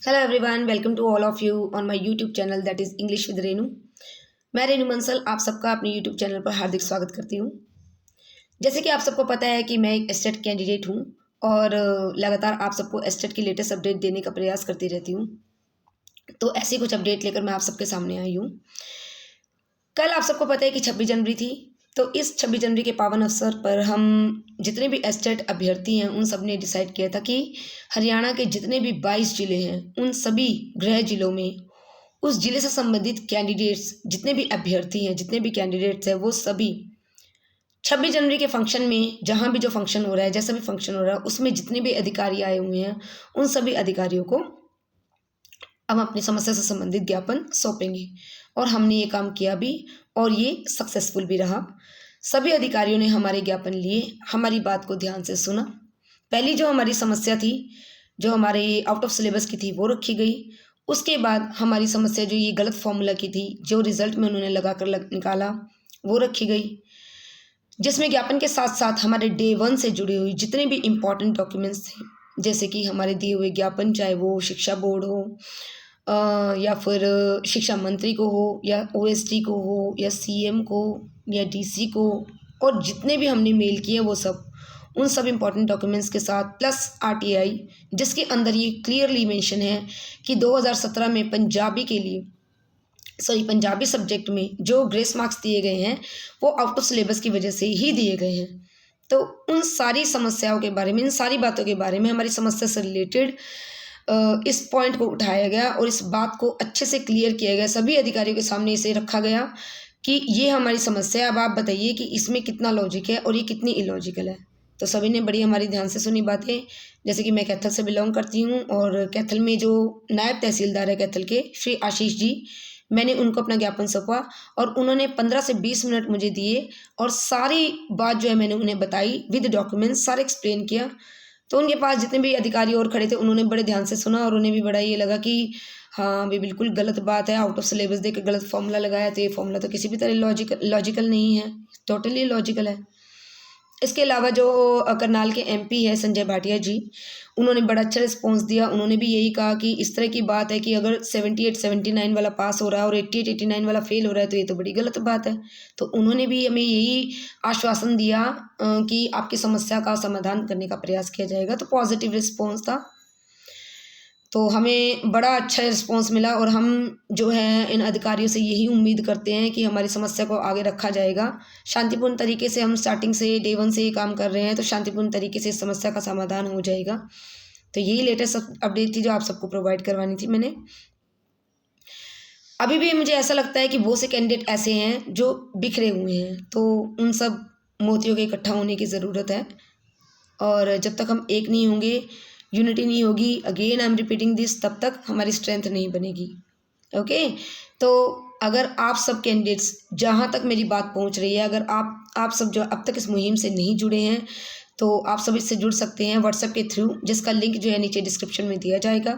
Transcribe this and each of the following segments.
Hello everyone, welcome to all of you on my YouTube channel that is English with Renu. मैं रेनू बंसल आप सबका अपने YouTube channel पर हार्दिक स्वागत करती हूँ। जैसे कि आप सबको पता है कि मैं एक एस्टेट कैंडिडेट हूँ और लगातार आप सबको एस्टेट की लेटेस्ट अपडेट देने का प्रयास करती रहती हूँ। तो ऐसी कुछ अपडेट लेकर मैं आप सबके सामने आई हूँ। कल आप सबको पता है कि 26 जनवरी थी, तो इस 26 जनवरी के पावन अवसर पर हम जितने भी एस्टेट अभ्यर्थी हैं उन सब ने डिसाइड किया था कि हरियाणा के जितने भी 22 जिले हैं उन सभी गृह जिलों में उस जिले से संबंधित कैंडिडेट्स जितने भी अभ्यर्थी हैं जितने भी कैंडिडेट्स हैं वो सभी 26 जनवरी के फंक्शन में जहाँ भी जो फंक्शन हो रहा है जैसा भी फंक्शन हो रहा है उसमें जितने भी अधिकारी आए हुए हैं उन सभी अधिकारियों को हम अपनी समस्या से संबंधित ज्ञापन सौंपेंगे। और हमने ये काम किया भी और ये सक्सेसफुल भी रहा। सभी अधिकारियों ने हमारे ज्ञापन लिए, हमारी बात को ध्यान से सुना। पहली जो हमारी समस्या थी, जो हमारे आउट ऑफ सिलेबस की थी, वो रखी गई। उसके बाद हमारी समस्या जो ये गलत फॉर्मूला की थी, जो रिजल्ट में उन्होंने लगा कर निकाला, वो रखी गई। जिसमें ज्ञापन के साथ साथ हमारे डे 1 से जुड़ी हुई जितने भी इम्पॉर्टेंट डॉक्यूमेंट्स थे, जैसे कि हमारे दिए हुए ज्ञापन, चाहे वो शिक्षा बोर्ड हो या फिर शिक्षा मंत्री को हो या ओएसडी को हो या सीएम को या डीसी को, और जितने भी हमने मेल किए वो सब, उन सब इम्पॉर्टेंट डॉक्यूमेंट्स के साथ प्लस आरटीआई, जिसके अंदर ये क्लियरली मेंशन है कि 2017 में पंजाबी सब्जेक्ट में जो ग्रेस मार्क्स दिए गए हैं वो आउट ऑफ सिलेबस की वजह से ही दिए गए हैं। तो उन सारी समस्याओं के बारे में, इन सारी बातों के बारे में, हमारी समस्या से रिलेटेड इस पॉइंट को उठाया गया और इस बात को अच्छे से क्लियर किया गया। सभी अधिकारियों के सामने इसे रखा गया कि ये हमारी समस्या है, अब आप बताइए कि इसमें कितना लॉजिक है और ये कितनी इलॉजिकल है। तो सभी ने बड़ी हमारी ध्यान से सुनी बातें। जैसे कि मैं कैथल से बिलोंग करती हूँ और कैथल में जो नायब तहसीलदार है कैथल के, श्री आशीष जी, मैंने उनको अपना ज्ञापन सौंपा और उन्होंने 15 से 20 मिनट मुझे दिए और सारी बात जो है मैंने उन्हें बताई विद डॉक्यूमेंट्स, सारे एक्सप्लेन किया। तो उनके पास जितने भी अधिकारी और खड़े थे उन्होंने बड़े ध्यान से सुना और उन्हें भी बड़ा ये लगा कि हाँ भी बिल्कुल गलत बात है, आउट ऑफ सिलेबस देकर गलत फॉर्मूला लगाया, तो ये फॉर्मूला तो किसी भी तरह लॉजिकल नहीं है, टोटली लॉजिकल है। इसके अलावा जो करनाल के एमपी है संजय भाटिया जी, उन्होंने बड़ा अच्छा रिस्पॉन्स दिया। उन्होंने भी यही कहा कि इस तरह की बात है कि अगर 78 79 वाला पास हो रहा है और 88 89 वाला फेल हो रहा है तो ये तो बड़ी गलत बात है। तो उन्होंने भी हमें यही आश्वासन दिया कि आपकी समस्या का समाधान करने का प्रयास किया जाएगा। तो पॉजिटिव रिस्पॉन्स था, तो हमें बड़ा अच्छा रिस्पॉन्स मिला और हम जो है इन अधिकारियों से यही उम्मीद करते हैं कि हमारी समस्या को आगे रखा जाएगा। शांतिपूर्ण तरीके से हम स्टार्टिंग से डे 1 से ये काम कर रहे हैं, तो शांतिपूर्ण तरीके से इस समस्या का समाधान हो जाएगा। तो यही लेटेस्ट अपडेट थी जो आप सबको प्रोवाइड करवानी थी मैंने। अभी भी मुझे ऐसा लगता है कि बहुत से कैंडिडेट ऐसे हैं जो बिखरे हुए हैं, तो उन सब मोतियों के इकट्ठा होने की ज़रूरत है। और जब तक हम एक नहीं होंगे, यूनिटी नहीं होगी, again I am repeating this, तब तक हमारी स्ट्रेंथ नहीं बनेगी। ओके, तो अगर आप सब कैंडिडेट्स, जहाँ तक मेरी बात पहुँच रही है, अगर आप सब जो अब तक इस मुहिम से नहीं जुड़े हैं तो आप सब इससे जुड़ सकते हैं व्हाट्सएप के थ्रू, जिसका लिंक जो है नीचे डिस्क्रिप्शन में दिया जाएगा।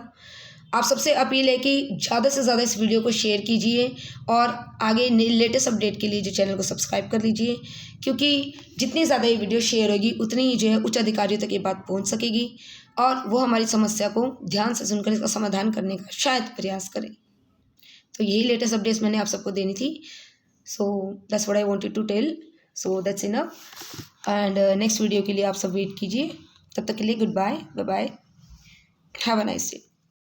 आप सबसे अपील है कि ज़्यादा से ज़्यादा इस वीडियो को शेयर कीजिए और आगे लेटेस्ट अपडेट के लिए जो चैनल को सब्सक्राइब कर लीजिए, क्योंकि जितनी ज़्यादा ये वीडियो शेयर होगी उतनी ही जो है उच्च अधिकारियों तक ये बात पहुंच सकेगी और वो हमारी समस्या को ध्यान से सुनकर इसका समाधान करने का शायद प्रयास करें। तो यही लेटेस्ट अपडेट्स मैंने आप सबको देनी थी। So that's what I wanted to tell. So that's enough and next video के लिए आप सब वेट कीजिए। तब तक के लिए goodbye, bye bye, have a nice day.